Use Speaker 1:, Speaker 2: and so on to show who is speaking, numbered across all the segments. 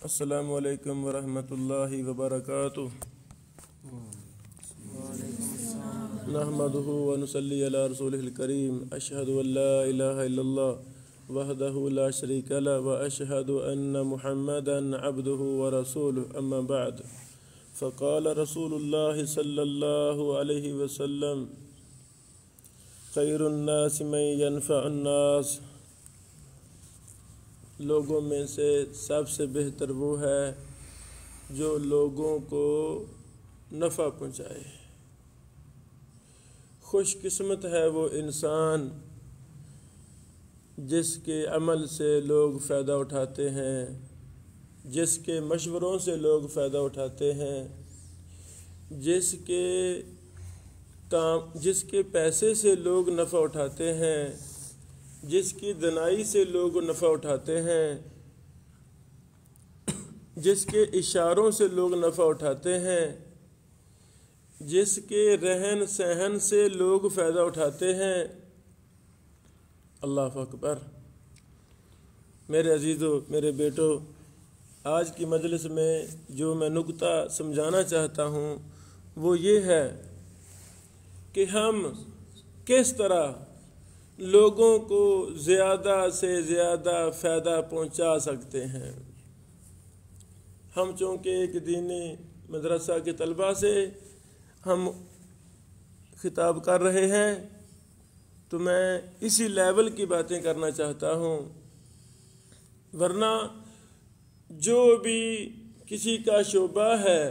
Speaker 1: السلام علیکم ورحمۃ اللہ وبرکاتہ۔ نحمدہ ونصلی علی رسولہ الکریم، اشہد ان لا الہ الا اللہ وحدہ لا شریک لہ واشہد ان محمدا عبدہ ورسولہ، اما بعد، فقال رسول اللہ صلی اللہ علیہ وسلم: خیر الناس من ینفع الناس، لوگوں میں سے سب سے بہتر وہ ہے جو لوگوں کو نفع پہنچائے۔ خوش قسمت ہے وہ انسان جس کے عمل سے لوگ فائدہ اٹھاتے ہیں، جس کے مشوروں سے لوگ فائدہ اٹھاتے ہیں، جس کے پیسے سے لوگ نفع اٹھاتے ہیں، جس کی دنائی سے لوگ نفع اٹھاتے ہیں، جس کے اشاروں سے لوگ نفع اٹھاتے ہیں، جس کے رہن سہن سے لوگ فائدہ اٹھاتے ہیں۔ اللہ اکبر۔ میرے عزیزو، میرے بیٹو، آج کی مجلس میں جو میں نکتہ سمجھانا چاہتا ہوں وہ یہ ہے کہ ہم کس طرح لوگوں کو زیادہ سے زیادہ فائدہ پہنچا سکتے ہیں۔ ہم چونکہ ایک دینی مدرسہ کے طلباء سے ہم خطاب کر رہے ہیں تو میں اسی لیول کی باتیں کرنا چاہتا ہوں، ورنہ جو بھی کسی کا شعبہ ہے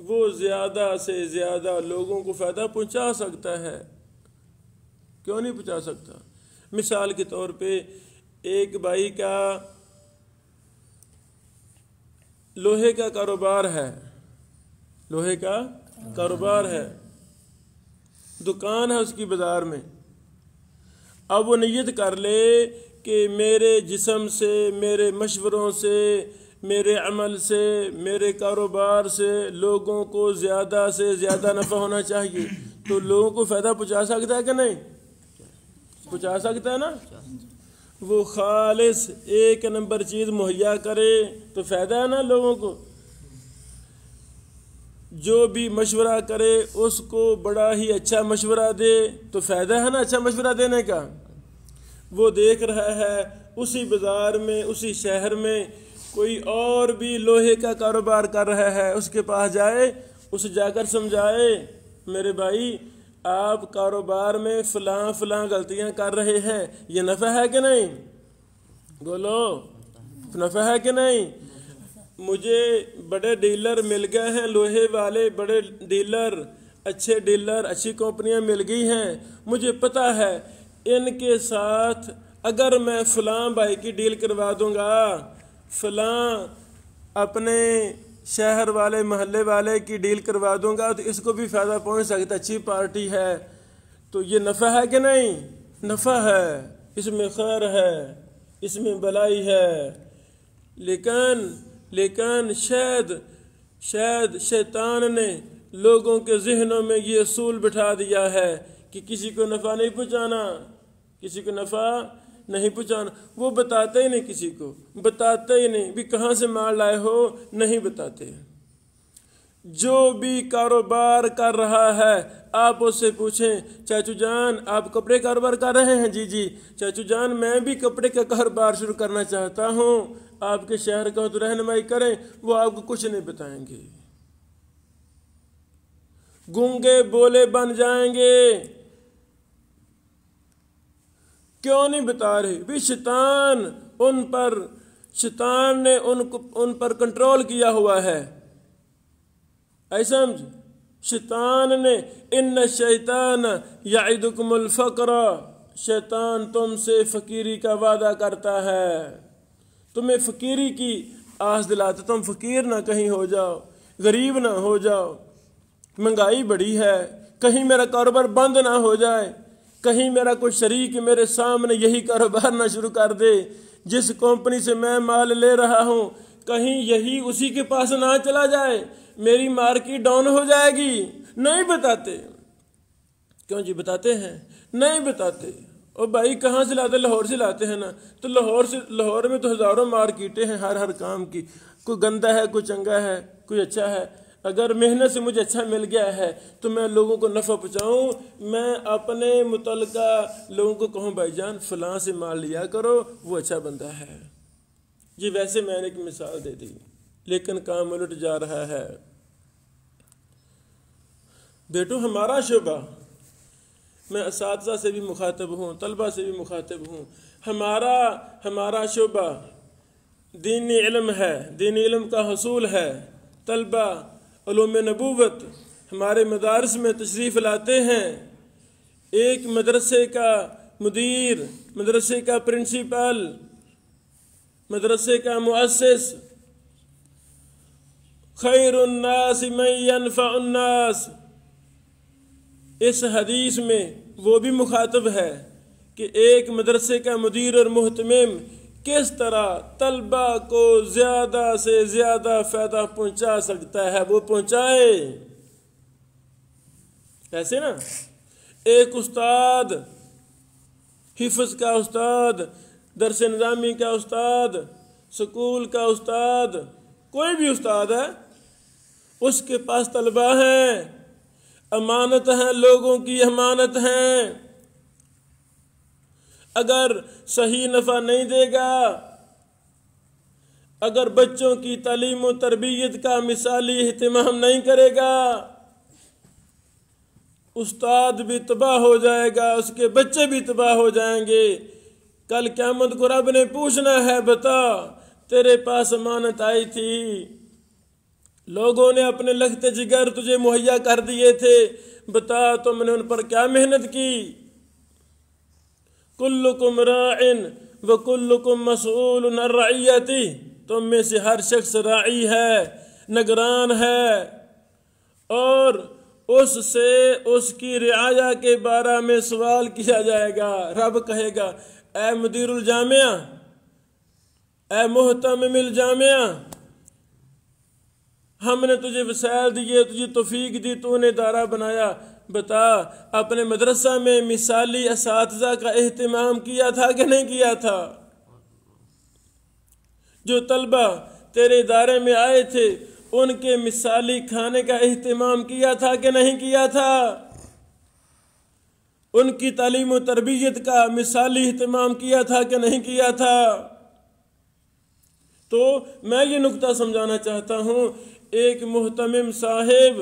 Speaker 1: وہ زیادہ سے زیادہ لوگوں کو فائدہ پہنچا سکتا ہے، کیوں نہیں پہنچا سکتا؟ مثال کے طور پہ ایک بھائی کا لوہے کا کاروبار ہے، لوہے کا کاروبار ہے، دکان ہے اس کی بازار میں۔ اب وہ نیت کر لے کہ میرے جسم سے، میرے مشوروں سے، میرے عمل سے، میرے کاروبار سے لوگوں کو زیادہ سے زیادہ نفع ہونا چاہیے، تو لوگوں کو فائدہ پہنچا سکتا ہے کہ نہیں؟ پہنچا سکتا ہے نا؟ وہ خالص ایک نمبر چیز مہیا کرے تو فائدہ ہے نا لوگوں کو۔ جو بھی مشورہ کرے اس کو بڑا ہی اچھا مشورہ دے تو فائدہ ہے نا اچھا مشورہ دینے کا۔ وہ دیکھ رہا ہے اسی بازار میں، اسی شہر میں کوئی اور بھی لوہے کا کاروبار کر رہا ہے، اس کے پاس جائے، اسے جا کر سمجھائے، میرے بھائی آپ کاروبار میں فلاں فلاں غلطیاں کر رہے ہیں، یہ نفع ہے کہ نہیں؟ بولو، نفع ہے کہ نہیں؟ مجھے بڑے ڈیلر مل گئے ہیں، لوہے والے بڑے ڈیلر، اچھے ڈیلر، اچھی کمپنیاں مل گئی ہیں، مجھے پتہ ہے ان کے ساتھ اگر میں فلاں بھائی کی ڈیل کروا دوں گا، فلاں اپنے شہر والے محلے والے کی ڈیل کروا دوں گا تو اس کو بھی فائدہ پہنچ سکتا، اچھی پارٹی ہے، تو یہ نفع ہے کہ نہیں؟ نفع ہے، اس میں خیر ہے، اس میں بلائی ہے۔ لیکن شاید شیطان نے لوگوں کے ذہنوں میں یہ اصول بٹھا دیا ہے کہ کسی کو نفع نہیں پہنچانا، کسی کو نفع نہیں پہنچانا۔ وہ بتاتے ہی نہیں، کسی کو بتاتے ہی نہیں، بھی کہاں سے مال لائے ہو، نہیں بتاتے۔ جو بھی کاروبار کر رہا ہے آپ اس سے پوچھیں، چاچو جان آپ کپڑے کاروبار کر رہے ہیں؟ جی چاچو جان میں بھی کپڑے کا کاروبار شروع کرنا چاہتا ہوں، آپ کے شہر کا تو رہنمائی کریں، وہ آپ کو کچھ نہیں بتائیں گے، گونگے بولے بن جائیں گے۔ کیوں نہیں بتا رہے؟ بھی شیطان نے ان پر کنٹرول کیا ہوا ہے، ایسا سمجھ؟ شیطان نے ان الشیطان یعدکم الفقر، شیطان تم سے فقیری کا وعدہ کرتا ہے، تمہیں فقیری کی آس دلاتا، تم فقیر نہ کہیں ہو جاؤ، غریب نہ ہو جاؤ، مہنگائی بڑی ہے، کہیں میرا کاروبار بند نہ ہو جائے، کہیں میرا کوئی شریک میرے سامنے یہی کاروبار نہ شروع کر دے، جس کمپنی سے میں مال لے رہا ہوں کہیں یہی اسی کے پاس نہ چلا جائے، میری مارکیٹ ڈاؤن ہو جائے گی۔ نہیں بتاتے۔ کیوں جی بتاتے ہیں؟ نہیں بتاتے۔ اور بھائی کہاں سے لاتے؟ لاہور سے لاتے ہیں نا، تو لاہور میں تو ہزاروں مارکیٹیں ہیں ہر کام کی، کوئی گندا ہے، کوئی چنگا ہے، کوئی اچھا ہے۔ اگر محنت سے مجھے اچھا مل گیا ہے تو میں لوگوں کو نفع پہنچاؤں، میں اپنے متعلقہ لوگوں کو کہوں بھائی جان فلاں سے مال لیا کرو، وہ اچھا بندہ ہے۔ جی ویسے میں نے ایک مثال دے دی، لیکن کام الٹ جا رہا ہے۔ بیٹو ہمارا شعبہ، میں اساتذہ سے بھی مخاطب ہوں، طلبہ سے بھی مخاطب ہوں، ہمارا شعبہ دینی علم ہے، دینی علم کا حصول ہے۔ طلبہ علوم نبوت ہمارے مدارس میں تشریف لاتے ہیں، ایک مدرسے کا مدیر، مدرسے کا پرنسپل، مدرسے کا مؤسس، خیر الناس من ينفع الناس، اس حدیث میں وہ بھی مخاطب ہے کہ ایک مدرسے کا مدیر اور محتمم کس طرح طلبہ کو زیادہ سے زیادہ فائدہ پہنچا سکتا ہے، وہ پہنچائے۔ ایسے نا ایک استاد، حفظ کا استاد، درس نظامی کا استاد، سکول کا استاد، کوئی بھی استاد ہے، اس کے پاس طلبہ ہیں، امانت ہیں، لوگوں کی امانت ہیں۔ اگر صحیح نفع نہیں دے گا، اگر بچوں کی تعلیم و تربیت کا مثالی اہتمام نہیں کرے گا، استاد بھی تباہ ہو جائے گا، اس کے بچے بھی تباہ ہو جائیں گے۔ کل قیامت کو رب نے پوچھنا ہے، بتا تیرے پاس امانت آئی تھی، لوگوں نے اپنے لگتے جگر تجھے مہیا کر دیے تھے، بتا تم نے ان پر کیا محنت کی؟ کلکم راع وکلکم مسئول عن رعیتہ، تم میں سے ہر شخص راعی ہے، نگران ہے، اور اس سے اس کی رعایا کے بارے میں سوال کیا جائے گا۔ رب کہے گا اے مدیر الجامعہ، اے محتمم الجامعہ، ہم نے تجھے وسائل دیے، تجھے توفیق دی، تو نے ادارہ بنایا، بتا اپنے مدرسہ میں مثالی اساتذہ کا اہتمام کیا تھا کہ نہیں کیا تھا؟ جو طلبہ تیرے ادارے میں آئے تھے ان کے مثالی کھانے کا اہتمام کیا تھا کہ نہیں کیا تھا؟ ان کی تعلیم و تربیت کا مثالی اہتمام کیا تھا کہ نہیں کیا تھا؟ تو میں یہ نقطہ سمجھانا چاہتا ہوں، ایک محتمم صاحب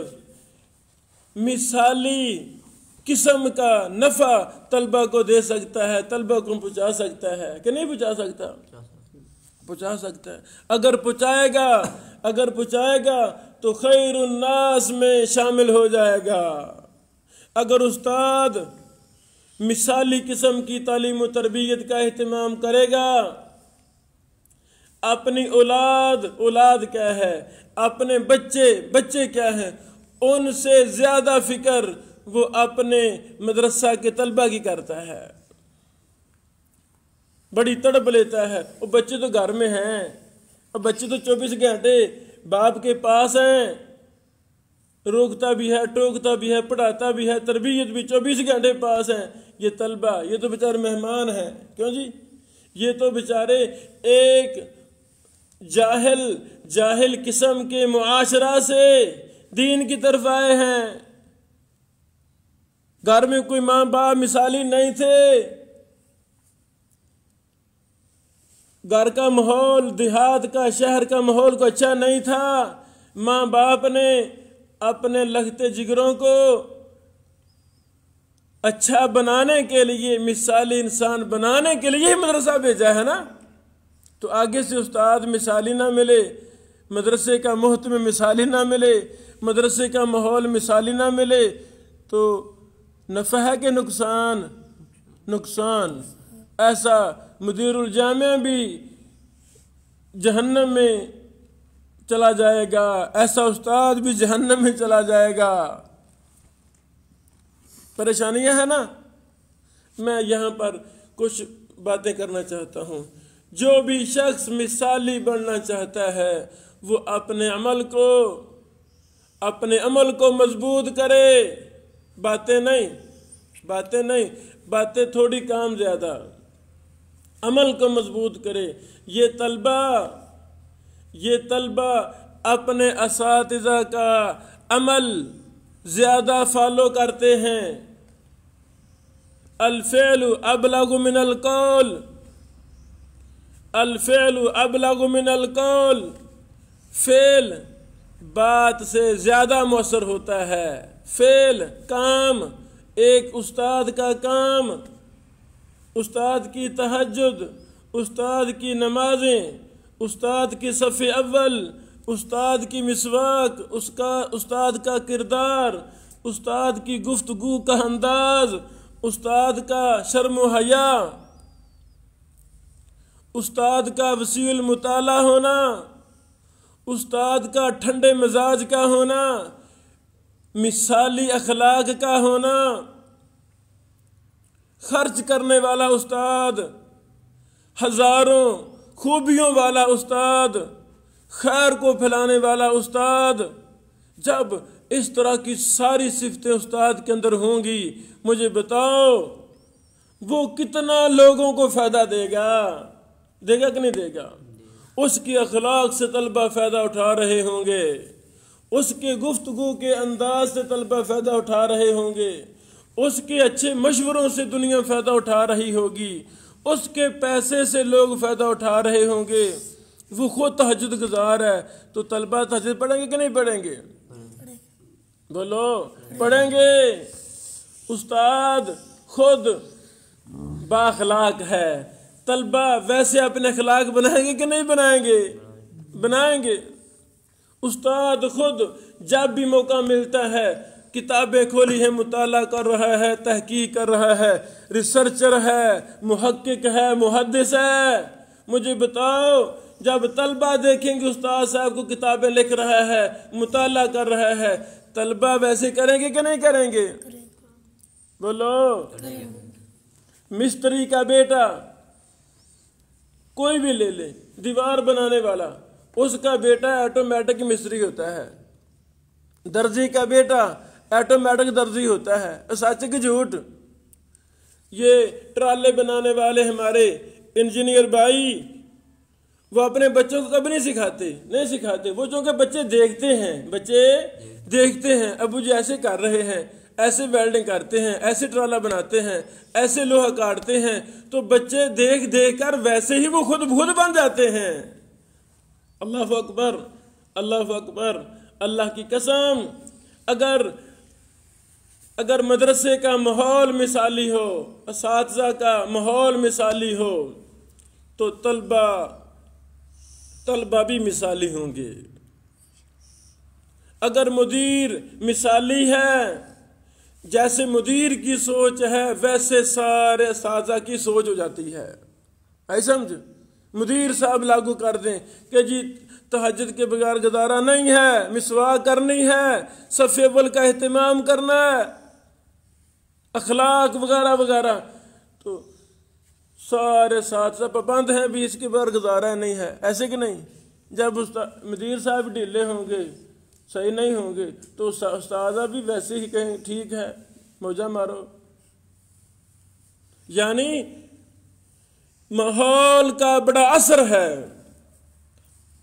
Speaker 1: مثالی قسم کا نفع طلبہ کو دے سکتا ہے، طلبہ کو پہنچا سکتا ہے کہ نہیں پہنچا سکتا؟ پہنچا سکتا ہے۔ اگر پہنچائے گا تو خیر الناس میں شامل ہو جائے گا۔ اگر استاد مثالی قسم کی تعلیم و تربیت کا اہتمام کرے گا، اپنی اولاد کیا ہے، اپنے بچے کیا ہیں، ان سے زیادہ فکر وہ اپنے مدرسہ کے طلبہ کی کرتا ہے، بڑی تڑپ لیتا ہے۔ وہ بچے تو گھر میں ہیں، اور بچے تو 24 گھنٹے باپ کے پاس ہیں، روکتا بھی ہے، ٹوکتا بھی ہے، پڑھاتا بھی ہے، تربیت بھی 24 گھنٹے پاس ہیں۔ یہ طلبہ، یہ تو بیچارے مہمان ہیں، کیوں جی؟ یہ تو بیچارے ایک جاہل قسم کے معاشرہ سے دین کی طرف آئے ہیں۔ گھر میں کوئی ماں باپ مثالی نہیں تھے، گھر کا ماحول، دیہات کا، شہر کا ماحول کو اچھا نہیں تھا۔ ماں باپ نے اپنے لگتے جگروں کو اچھا بنانے کے لیے، مثالی انسان بنانے کے لیے مدرسہ بھیجا ہے نا۔ تو آگے سے استاد مثالی نہ ملے، مدرسے کا محتمم مثالی نہ ملے، مدرسے کا ماحول مثالی نہ ملے، تو نفع ہے کہ نقصان؟ ایسا مدیر الجامعہ بھی جہنم میں چلا جائے گا، ایسا استاد بھی جہنم میں چلا جائے گا۔ پریشانیاں ہیں نا۔ میں یہاں پر کچھ باتیں کرنا چاہتا ہوں۔ جو بھی شخص مثالی بننا چاہتا ہے وہ اپنے عمل کو مضبوط کرے، باتیں نہیں، باتیں نہیں، باتیں تھوڑی کام زیادہ، عمل کو مضبوط کرے۔ یہ طلبہ اپنے اساتذہ کا عمل زیادہ فالو کرتے ہیں۔ الفعل ابلغ من القول، الفعل ابلغ من القول، فعل بات سے زیادہ مؤثر ہوتا ہے۔ فعل، کام، ایک استاد کا کام، استاد کی تہجد، استاد کی نمازیں، استاد کی صف اول، استاد کی مسواک، استاد کا کردار، استاد کی گفتگو کا انداز، استاد کا شرم و حیا، استاد کا وسیع المطالعہ ہونا، استاد کا ٹھنڈے مزاج کا ہونا، مثالی اخلاق کا ہونا، خرچ کرنے والا استاد، ہزاروں خوبیوں والا استاد، خیر کو پھیلانے والا استاد۔ جب اس طرح کی ساری صفتیں استاد کے اندر ہوں گی، مجھے بتاؤ وہ کتنا لوگوں کو فائدہ دے گا کہ نہیں دے گا؟ اس کی اخلاق سے طلبہ فائدہ اٹھا رہے ہوں گے، اس کے گفتگو کے انداز سے طلبہ فائدہ اٹھا رہے ہوں گے، اس کے اچھے مشوروں سے دنیا فائدہ اٹھا رہی ہوگی، اس کے پیسے سے لوگ فائدہ اٹھا رہے ہوں گے۔ وہ خود تہجد گزار ہے تو طلبہ تہجد پڑھیں گے کہ نہیں پڑھیں گے؟ بولو، پڑھیں گے۔ استاد خود بااخلاق ہے، طلبہ ویسے اپنے اخلاق بنائیں گے کہ نہیں بنائیں گے؟ بنائیں گے۔ استاد خود جب بھی موقع ملتا ہے کتابیں کھولی ہیں، مطالعہ کر رہا ہے، تحقیق کر رہا ہے، ریسرچر ہے، محقق ہے، محدث ہے۔ مجھے بتاؤ، جب طلبہ دیکھیں گے استاد صاحب کو کتابیں لکھ رہا ہے، مطالعہ کر رہا ہے، طلبہ ویسے کریں گے کہ نہیں کریں گے؟ بولو۔ مستری کا بیٹا کوئی بھی لے لے، دیوار بنانے والا، اس کا بیٹا آٹومیٹک مستری ہوتا ہے۔ درزی کا بیٹا آٹومیٹک درزی ہوتا ہے۔ سچ کہ جھوٹ؟ یہ ٹرالے بنانے والے ہمارے انجینئر بھائی، وہ اپنے بچوں کو کبھی نہیں سکھاتے۔ وہ چونکہ بچے دیکھتے ہیں ابو جی ایسے کر رہے ہیں، ایسے ویلڈنگ کرتے ہیں، ایسے ٹرالا بناتے ہیں، ایسے لوہا کاٹتے ہیں، تو بچے دیکھ کر ویسے ہی وہ خود بن جاتے ہیں۔ اللہ اکبر، اللہ اکبر، اللہ کی قسم، اگر مدرسے کا ماحول مثالی ہو، اساتذہ کا ماحول مثالی ہو، تو طلبہ بھی مثالی ہوں گے۔ اگر مدیر مثالی ہے، جیسے مدیر کی سوچ ہے ویسے سارے اساتذہ کی سوچ ہو جاتی ہے۔ ایسا سمجھ، مدیر صاحب لاگو کر دیں کہ جی تہجد کے بغیر گزارا نہیں ہے، مسواک کرنی ہے، صف اول کا اہتمام کرنا ہے، اخلاق وغیرہ وغیرہ، تو سارے اساتذہ پابند ہیں بھی اس کے بغیر گزارا نہیں ہے۔ ایسے کہ نہیں؟ جب مدیر صاحب ڈھیلے ہوں گے، صحیح نہیں ہوں گے، تو استاذہ بھی ویسے ہی کہیں ٹھیک ہے، موجہ مارو۔ یعنی ماحول کا بڑا اثر ہے،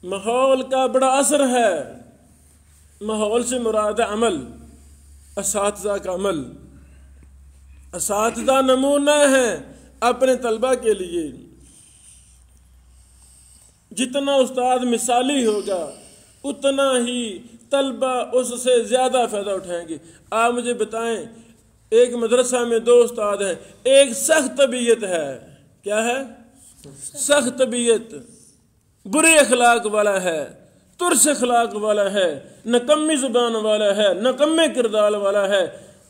Speaker 1: ماحول کا بڑا اثر ہے۔ ماحول سے مراد عمل، اساتذہ کا عمل۔ اساتذہ نمونہ ہیں اپنے طلبہ کے لیے۔ جتنا استاد مثالی ہوگا اتنا ہی طلبہ اس سے زیادہ فائدہ اٹھائیں گے۔ آپ مجھے بتائیں، ایک مدرسہ میں 2 استاد ہیں، ایک سخت طبیعت ہے، کیا ہے؟ سخت طبیعت، برے اخلاق والا ہے، ترس اخلاق والا ہے، نکمی زبان والا ہے، نکمے کردار والا ہے۔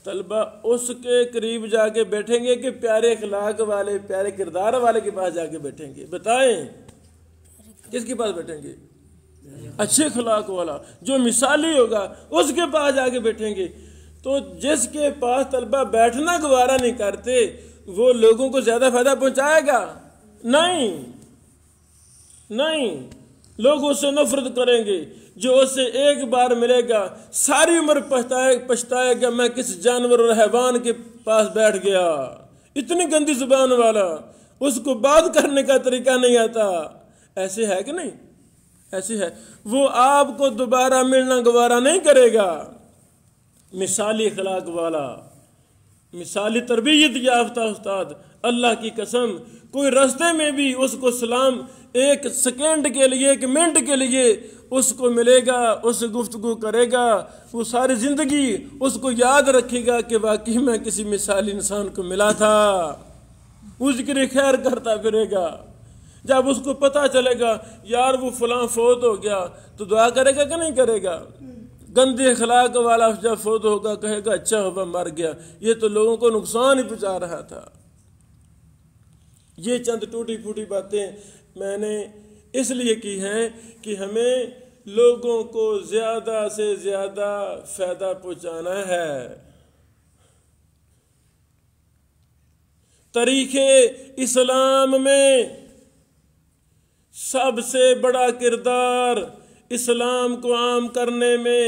Speaker 1: طلبہ اس کے قریب جا کے بیٹھیں گے کہ پیارے اخلاق والے، پیارے کردار والے کے پاس جا کے بیٹھیں گے؟ بتائیں کس کے پاس بیٹھیں گے؟ اچھے اخلاق والا جو مثالی ہوگا اس کے پاس جا کے بیٹھیں گے۔ تو جس کے پاس طلبہ بیٹھنا گوارا نہیں کرتے وہ لوگوں کو زیادہ فائدہ پہنچائے گا؟ نہیں، لوگ اس سے نفرت کریں گے۔ جو اسے ایک بار ملے گا ساری عمر پچھتائے گا، میں کس جانور اور حیوان کے پاس بیٹھ گیا، اتنی گندی زبان والا، اس کو بات کرنے کا طریقہ نہیں آتا. ایسے ہے کہ نہیں؟ ایسے ہے. وہ آپ کو دوبارہ ملنا گوارا نہیں کرے گا. مثالی اخلاق والا، مثالی تربیت یافتہ استاد، اللہ کی قسم کوئی راستے میں بھی اس کو سلام ایک سیکنڈ کے لیے، ایک منٹ کے لیے اس کو ملے گا، اس سے گفتگو کرے گا، وہ ساری زندگی اس کو یاد رکھے گا کہ واقعی میں کسی مثالی انسان کو ملا تھا. وہ ذکر خیر کرتا پھرے گا. جب اس کو پتہ چلے گا یار وہ فلاں فوت ہو گیا تو دعا کرے گا کہ نہیں کرے گا؟ گندے اخلاق والا جب فوت ہوگا کہے گا اچھا ہوا مر گیا، یہ تو لوگوں کو نقصان ہی پہنچا رہا تھا. یہ چند ٹوٹی پھوٹی باتیں میں نے اس لیے کی ہیں کہ ہمیں لوگوں کو زیادہ سے زیادہ فائدہ پہنچانا ہے. طریقے اسلام میں سب سے بڑا کردار اسلام کو عام کرنے میں،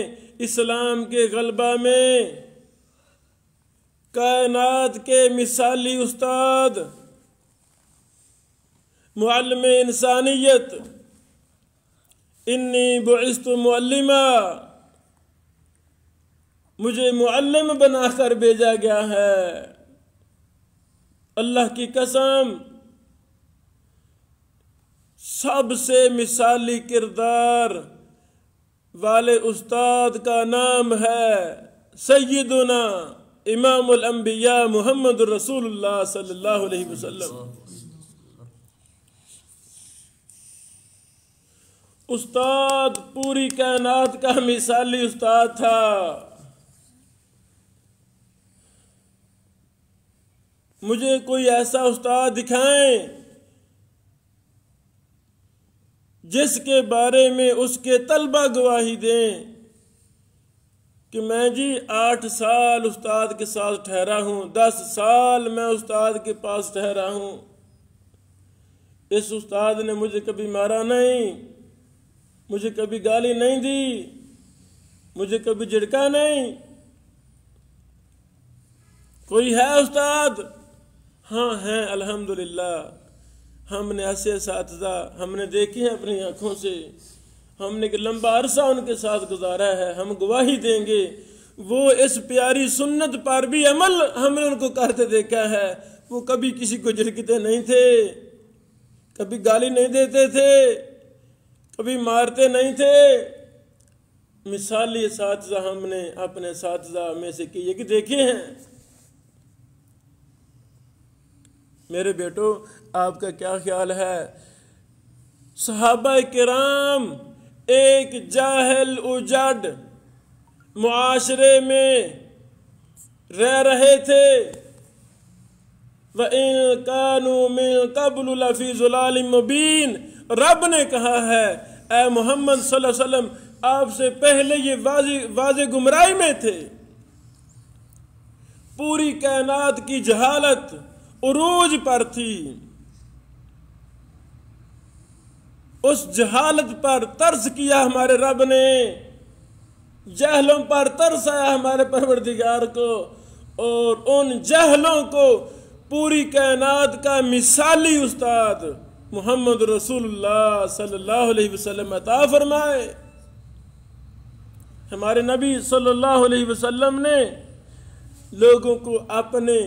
Speaker 1: اسلام کے غلبہ میں کائنات کے مثالی استاد، معلم انسانیت، انی بعثت معلما، مجھے معلم بنا کر بھیجا گیا ہے. اللہ کی قسم سب سے مثالی کردار والے استاد کا نام ہے سیدنا امام الانبیاء محمد رسول اللہ صلی اللہ علیہ وسلم. استاد پوری کائنات کا مثالی استاد تھا. مجھے کوئی ایسا استاد دکھائیں جس کے بارے میں اس کے طلبہ گواہی دیں کہ میں جی 8 سال استاد کے ساتھ ٹھہرا ہوں، 10 سال میں استاد کے پاس ٹھہرا ہوں، اس استاد نے مجھے کبھی مارا نہیں، مجھے کبھی گالی نہیں دی، مجھے کبھی جھڑکا نہیں. کوئی ہے استاد؟ ہاں ہیں الحمدللہ. ہم نے ایسے اساتذہ ہم نے دیکھے ہیں اپنی آنکھوں سے، ہم نے ایک لمبا عرصہ ان کے ساتھ گزارا ہے. ہم گواہی دیں گے وہ اس پیاری سنت پر بھی عمل ہم نے ان کو کرتے دیکھا ہے. وہ کبھی کسی کو جھڑکتے نہیں تھے، کبھی گالی نہیں دیتے تھے، کبھی مارتے نہیں تھے. مثالی اساتذہ ہم نے اپنے اساتذہ میں سے کئی ایک دیکھے ہیں. میرے بیٹو آپ کا کیا خیال ہے؟ صحابہ کرام ایک جاہل اجڑ معاشرے میں رہ رہے تھے. وَإِن كَانُوا مِن قَبْلُ لَفِي ضَلَالٍ مُبِينٍ. رب نے کہا ہے اے محمد صلی اللہ علیہ وسلم آپ سے پہلے یہ واضح گمراہی میں تھے. پوری کائنات کی جہالت عروج پر تھی. اس جہالت پر ترس کیا ہمارے رب نے، جہلوں پر ترس آیا ہمارے پروردگار کو، اور ان جہلوں کو پوری کائنات کا مثالی استاد محمد رسول اللہ صلی اللہ علیہ وسلم عطا فرمائے. ہمارے نبی صلی اللہ علیہ وسلم نے لوگوں کو اپنے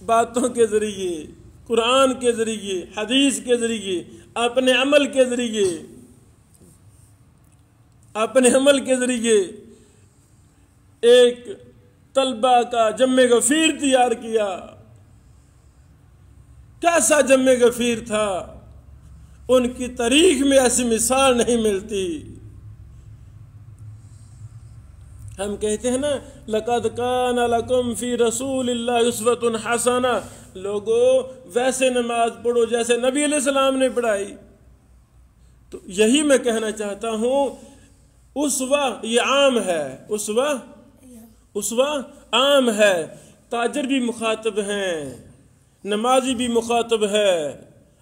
Speaker 1: باتوں کے ذریعے، قرآن کے ذریعے، حدیث کے ذریعے، اپنے عمل کے ذریعے ایک طلبہ کا جمع غفیر تیار کیا. کیسا جمع غفیر تھا؟ ان کی تاریخ میں ایسی مثال نہیں ملتی. ہم کہتے ہیں نا لَقَدْ كَانَ لَكُمْ فِي رَسُولِ اللَّهِ أُسْوَةٌ حَسَنَةٌ. لوگو ویسے نماز پڑھو جیسے نبی علیہ السلام نے پڑھائی. تو یہی میں کہنا چاہتا ہوں، اسوہ یہ عام ہے، اسوہ عام ہے. تاجر بھی مخاطب ہیں، نمازی بھی مخاطب ہے،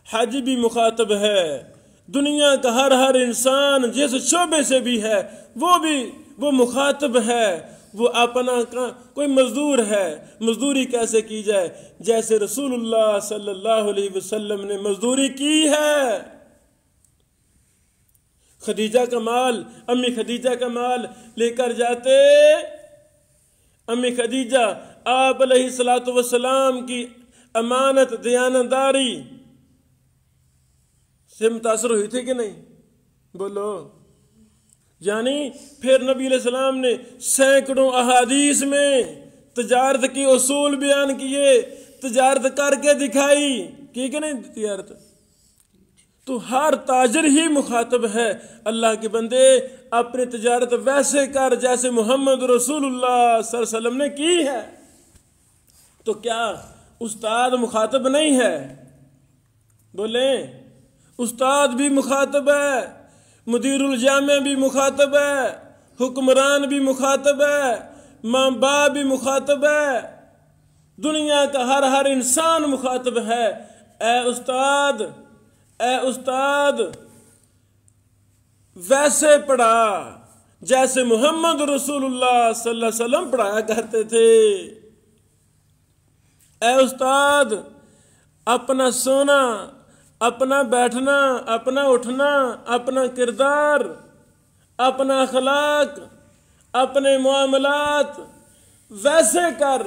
Speaker 1: حاجی بھی مخاطب ہے، دنیا کا ہر انسان جس شعبے سے بھی ہے وہ مخاطب ہے. وہ اپنا کوئی مزدور ہے، مزدوری کیسے کی جائے؟ جیسے رسول اللہ صلی اللہ علیہ وسلم نے مزدوری کی ہے۔ خدیجہ کا مال، امی خدیجہ کا مال لے کر جاتے، امی خدیجہ آپ علیہ الصلوۃ والسلام کی امانت دیانتداری سے متاثر ہوئی تھی کہ نہیں؟ بولو۔ یعنی پھر نبی علیہ السلام نے سینکڑوں احادیث میں تجارت کی اصول بیان کیے، تجارت کر کے دکھائی کی کہ نہیں تجارت؟ تو ہر تاجر ہی مخاطب ہے، اللہ کے بندے اپنی تجارت ویسے کر جیسے محمد رسول اللہ صلی اللہ علیہ وسلم نے کی ہے۔ تو کیا استاد مخاطب نہیں ہے؟ بولیں، استاد بھی مخاطب ہے، مدیر الجامع بھی مخاطب ہے، حکمران بھی مخاطب ہے، ماں باپ بھی مخاطب ہے، دنیا کا ہر انسان مخاطب ہے۔ اے استاد، اے استاد، ویسے پڑھا جیسے محمد رسول اللہ صلی اللہ علیہ وسلم پڑھایا کرتے تھے۔ اے استاد، اپنا سونا، اپنا بیٹھنا، اپنا اٹھنا، اپنا کردار، اپنا اخلاق، اپنے معاملات ویسے کر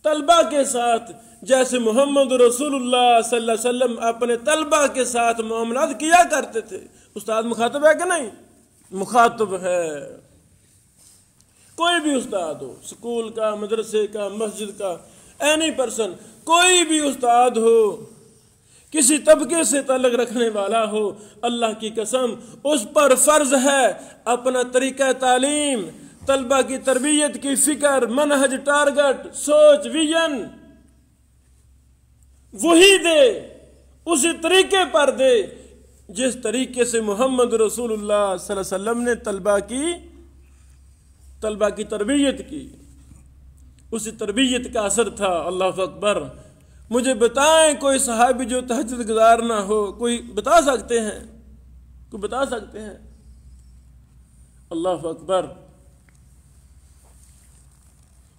Speaker 1: طلبہ کے ساتھ جیسے محمد رسول اللہ صلی اللہ علیہ وسلم اپنے طلبہ کے ساتھ معاملات کیا کرتے تھے۔ استاد مخاطب ہے کہ نہیں؟ مخاطب ہے۔ کوئی بھی استاد ہو، سکول کا، مدرسے کا، مسجد کا، اینی پرسن، کوئی بھی استاد ہو، کسی طبقے سے تعلق رکھنے والا ہو، اللہ کی قسم اس پر فرض ہے اپنا طریقہ تعلیم، طلبہ کی تربیت کی فکر، منہج، ٹارگٹ، سوچ، ویژن وہی دے، اسی طریقے پر دے جس طریقے سے محمد رسول اللہ صلی اللہ علیہ وسلم نے طلبہ کی تربیت کی۔ اسی تربیت کا اثر تھا۔ اللہ اکبر۔ مجھے بتائیں کوئی صحابی جو تہجد گزار نہ ہو، کوئی بتا سکتے ہیں؟ کوئی بتا سکتے ہیں؟ اللہ اکبر۔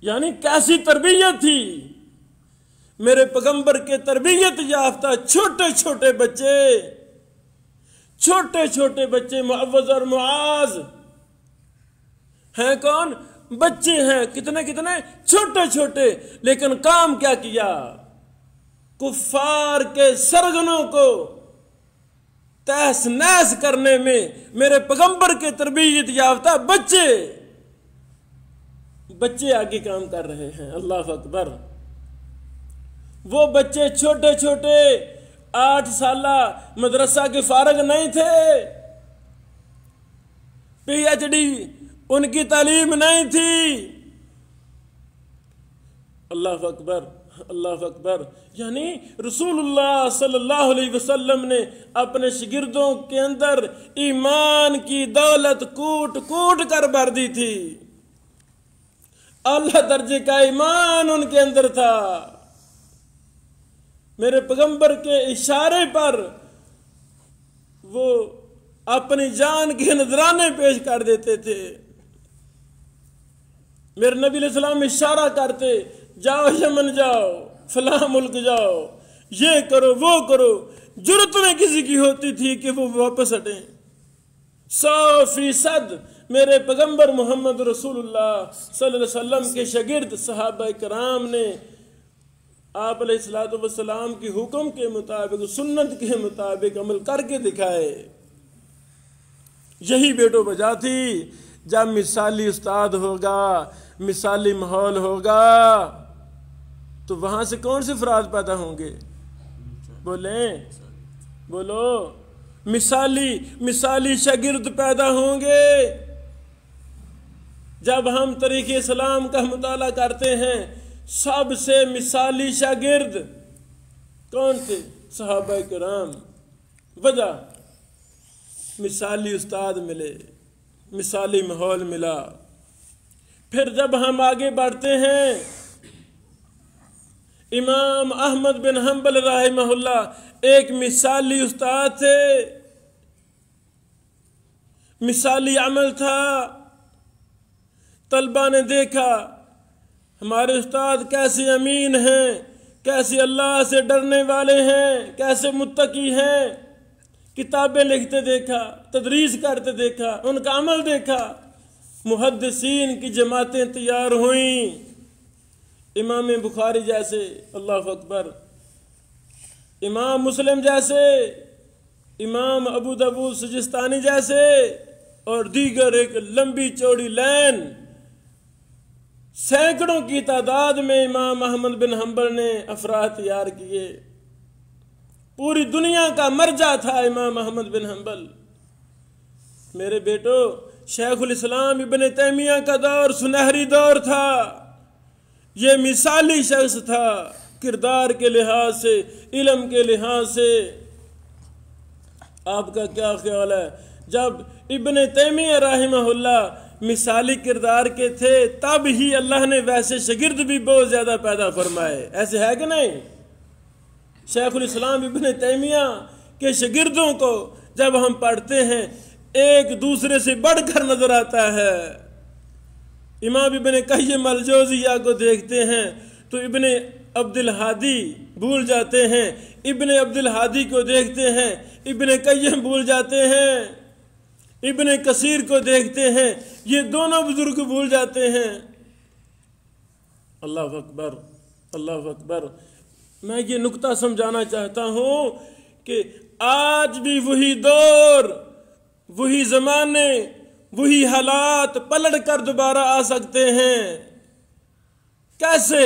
Speaker 1: یعنی کیسی تربیت تھی میرے پیغمبر کے تربیت یافتہ چھوٹے چھوٹے بچے معوذ اور معاذ ہیں کون؟ بچے ہیں، کتنے چھوٹے، لیکن کام کیا کیا؟ کفار کے سرغنوں کو تہس نہس کرنے میں میرے پیغمبر کے تربیت یافتہ بچے آگے کام کر رہے ہیں۔ اللہ اکبر۔ وہ بچے چھوٹے 8 سالہ مدرسہ کے فارغ نہیں تھے، PhD ان کی تعلیم نہیں تھی۔ اللہ اکبر، اللہ اکبر۔ یعنی رسول اللہ صلی اللہ علیہ وسلم نے اپنے شاگردوں کے اندر ایمان کی دولت کوٹ کر بھر دی تھی۔ اعلیٰ درجے کا ایمان ان کے اندر تھا۔ میرے پیغمبر کے اشارے پر وہ اپنی جان کے نذرانے پیش کر دیتے تھے۔ میرے نبی علیہ السلام اشارہ کرتے، جاؤ یمن جاؤ، فلاں ملک جاؤ، یہ کرو وہ کرو۔ جرت میں کسی کی ہوتی تھی کہ وہ واپس ہٹیں۔ 100% میرے پیغمبر محمد رسول اللہ صلی اللہ علیہ وسلم کے شاگرد صحابہ کرام نے آپ علیہ الصلوۃ والسلام کی حکم کے مطابق، سنت کے مطابق عمل کر کے دکھائے۔ یہی بیٹو بجا تھی۔ جب مثالی استاد ہوگا، مثالی ماحول ہوگا، تو وہاں سے کون سے افراد پیدا ہوں گے؟ بولیں، بولو۔ مثالی شاگرد پیدا ہوں گے۔ جب ہم طریق اسلام کا مطالعہ کرتے ہیں، سب سے مثالی شاگرد کون تھے؟ صحابہ کرام۔ وجہ مثالی استاد ملے، مثالی ماحول ملا۔ پھر جب ہم آگے بڑھتے ہیں، امام احمد بن حنبل رحمہ اللہ ایک مثالی استاد تھے، مثالی عمل تھا، طلبہ نے دیکھا ہمارے استاد کیسے امین ہیں، کیسے اللہ سے ڈرنے والے ہیں، کیسے متقی ہیں، کتابیں لکھتے دیکھا، تدریس کرتے دیکھا، ان کا عمل دیکھا، محدثین کی جماعتیں تیار ہوئیں، امام بخاری جیسے، اللہ اکبر، امام مسلم جیسے، امام ابو داؤد سجستانی جیسے، اور دیگر ایک لمبی چوڑی لائن، سینکڑوں کی تعداد میں امام احمد بن حنبل نے افراد تیار کیے۔ پوری دنیا کا مرجع تھا امام احمد بن حنبل۔ میرے بیٹو، شیخ الاسلام ابن تیمیہ کا دور سنہری دور تھا، یہ مثالی شخص تھا، کردار کے لحاظ سے، علم کے لحاظ سے۔ آپ کا کیا خیال ہے، جب ابن تیمیہ رحمہ اللہ مثالی کردار کے تھے تب ہی اللہ نے ویسے شاگرد بھی بہت زیادہ پیدا فرمائے، ایسے ہے کہ نہیں؟ شیخ الاسلام ابن تیمیہ کے شاگردوں کو جب ہم پڑھتے ہیں ایک دوسرے سے بڑھ کر نظر آتا ہے۔ امام ابن قیم الجوزیہ کو دیکھتے ہیں تو ابن عبد الہادی بھول جاتے ہیں، ابن عبد الہادی کو دیکھتے ہیں ابن قیم بھول جاتے ہیں، ابن کثیر کو دیکھتے ہیں یہ دونوں بزرگ بھول جاتے ہیں۔ اللہ اکبر، اللہ اکبر۔ میں یہ نقطہ سمجھانا چاہتا ہوں کہ آج بھی وہی دور، وہی زمانے، وہی حالات پلٹ کر دوبارہ آ سکتے ہیں۔ کیسے؟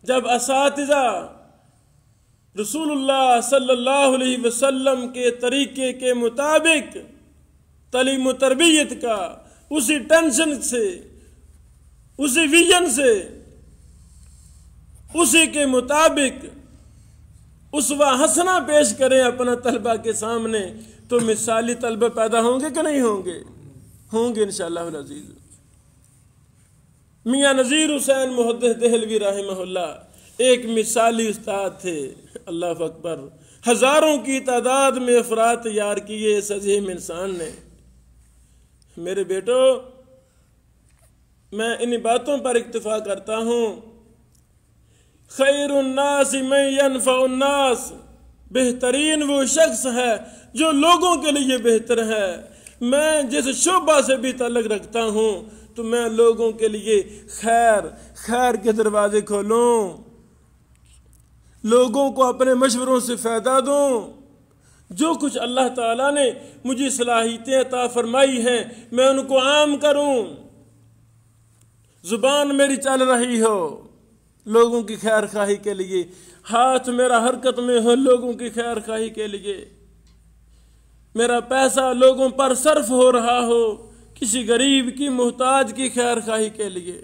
Speaker 1: جب اساتذہ رسول اللہ صلی اللہ علیہ وسلم کے طریقے کے مطابق تعلیم و تربیت کا، اسی ٹینشن سے، اسی ویژن سے، اسی کے مطابق اسوہ حسنہ پیش کریں اپنا طلبہ کے سامنے، تو مثالی طلبہ پیدا ہوں گے کہ نہیں ہوں گے؟ ہوں گے انشاءاللہ العزیز۔ میاں نذیر حسین محدث دہلوی رحمہ اللہ ایک مثالی استاد تھے، اللہ اکبر۔ ہزاروں کی تعداد میں افراد تیار کیے اس عظیم انسان نے۔ میرے بیٹو، میں ان باتوں پر اکتفا کرتا ہوں۔ خیر الناس من ينفع الناس، بہترین وہ شخص ہے جو لوگوں کے لیے بہتر ہے۔ میں جس شعبہ سے بھی تعلق رکھتا ہوں تو میں لوگوں کے لیے خیر کے دروازے کھولوں، لوگوں کو اپنے مشوروں سے فائدہ دوں۔ جو کچھ اللہ تعالیٰ نے مجھے صلاحیتیں عطا فرمائی ہیں میں ان کو عام کروں، زبان میری چل رہی ہو لوگوں کی خیر خواہی کے لیے، ہاتھ میرا حرکت میں ہو لوگوں کی خیر خواہی کے لیے، میرا پیسہ لوگوں پر صرف ہو رہا ہو کسی غریب کی، محتاج کی خیر خواہی کے لیے۔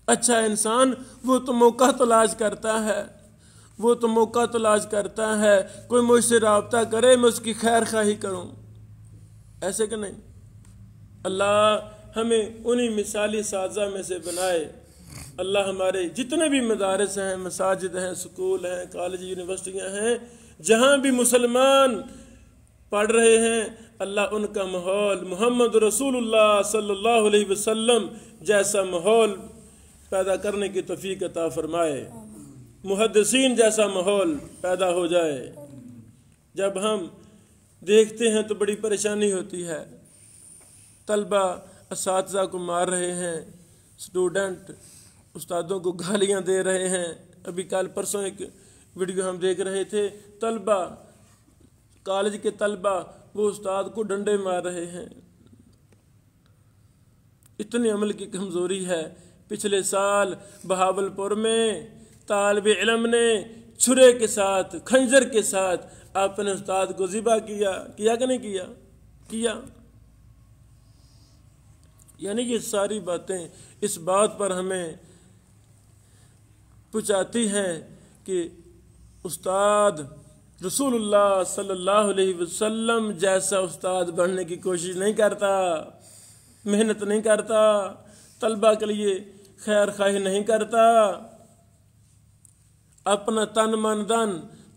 Speaker 1: اچھا انسان وہ تو موقع تلاش کرتا ہے، وہ تو موقع تلاش کرتا ہے، کوئی مجھ سے رابطہ کرے میں اس کی خیر خواہی کروں، ایسے کہ نہیں؟ اللہ ہمیں انہی مثالی اساتذہ میں سے بنائے۔ اللہ ہمارے جتنے بھی مدارس ہیں، مساجد ہیں، سکول ہیں، کالج، یونیورسٹیاں ہیں، جہاں بھی مسلمان پڑھ رہے ہیں، اللہ ان کا ماحول محمد رسول اللہ صلی اللہ علیہ وسلم جیسا ماحول پیدا کرنے کی توفیق عطا فرمائے، محدثین جیسا ماحول پیدا ہو جائے۔ جب ہم دیکھتے ہیں تو بڑی پریشانی ہوتی ہے، طلبہ اساتذہ کو مار رہے ہیں، اسٹوڈنٹ استادوں کو گالیاں دے رہے ہیں۔ ابھی کل پرسوں ایک ویڈیو ہم دیکھ رہے تھے، طلبہ، کالج کے طلبہ وہ استاد کو ڈنڈے مار رہے ہیں۔ اتنی عمل کی کمزوری ہے۔ پچھلے سال بہاولپور میں طالب علم نے چھرے کے ساتھ، خنجر کے ساتھ اپنے استاد کو ذبح کیا کہ نہیں کیا؟ یعنی یہ ساری باتیں اس بات پر ہمیں پہنچاتی ہیں کہ استاد رسول اللہ صلی اللہ علیہ وسلم جیسا استاد بننے کی کوشش نہیں کرتا، محنت نہیں کرتا، طلبہ کے لیے خیر خواہی نہیں کرتا، اپنا تن من دن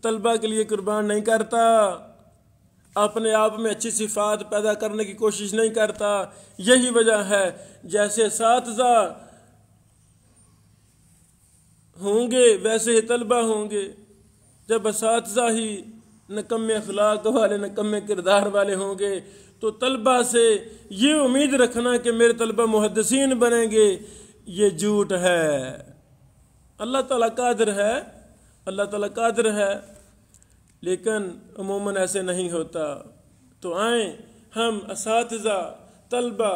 Speaker 1: طلبہ کے لیے قربان نہیں کرتا، اپنے آپ میں اچھی صفات پیدا کرنے کی کوشش نہیں کرتا. یہی وجہ ہے جیسے اساتذہ ہوں گے ویسے ہی طلبہ ہوں گے. جب اساتذہ ہی نکمے اخلاق والے نکمے کردار والے ہوں گے تو طلبہ سے یہ امید رکھنا کہ میرے طلبہ محدثین بنیں گے یہ جھوٹ ہے. اللہ تعالیٰ قادر ہے، اللہ تعالیٰ قادر ہے، لیکن عموماً ایسے نہیں ہوتا. تو آئیں ہم اساتذہ طلبہ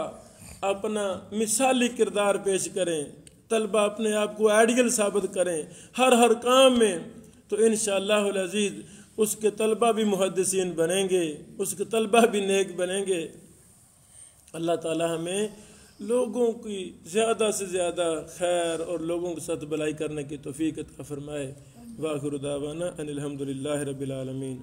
Speaker 1: اپنا مثالی کردار پیش کریں، طلبہ اپنے آپ کو آئیڈیل ثابت کریں ہر کام میں، تو انشاءاللہ العزیز اس کے طلبہ بھی محدثین بنیں گے، اس کے طلبہ بھی نیک بنیں گے. اللہ تعالی ہمیں لوگوں کی زیادہ سے زیادہ خیر اور لوگوں کے ساتھ بھلائی کرنے کی توفیق عطا فرمائے. وآخر دعوانا ان الحمدللہ رب العالمین.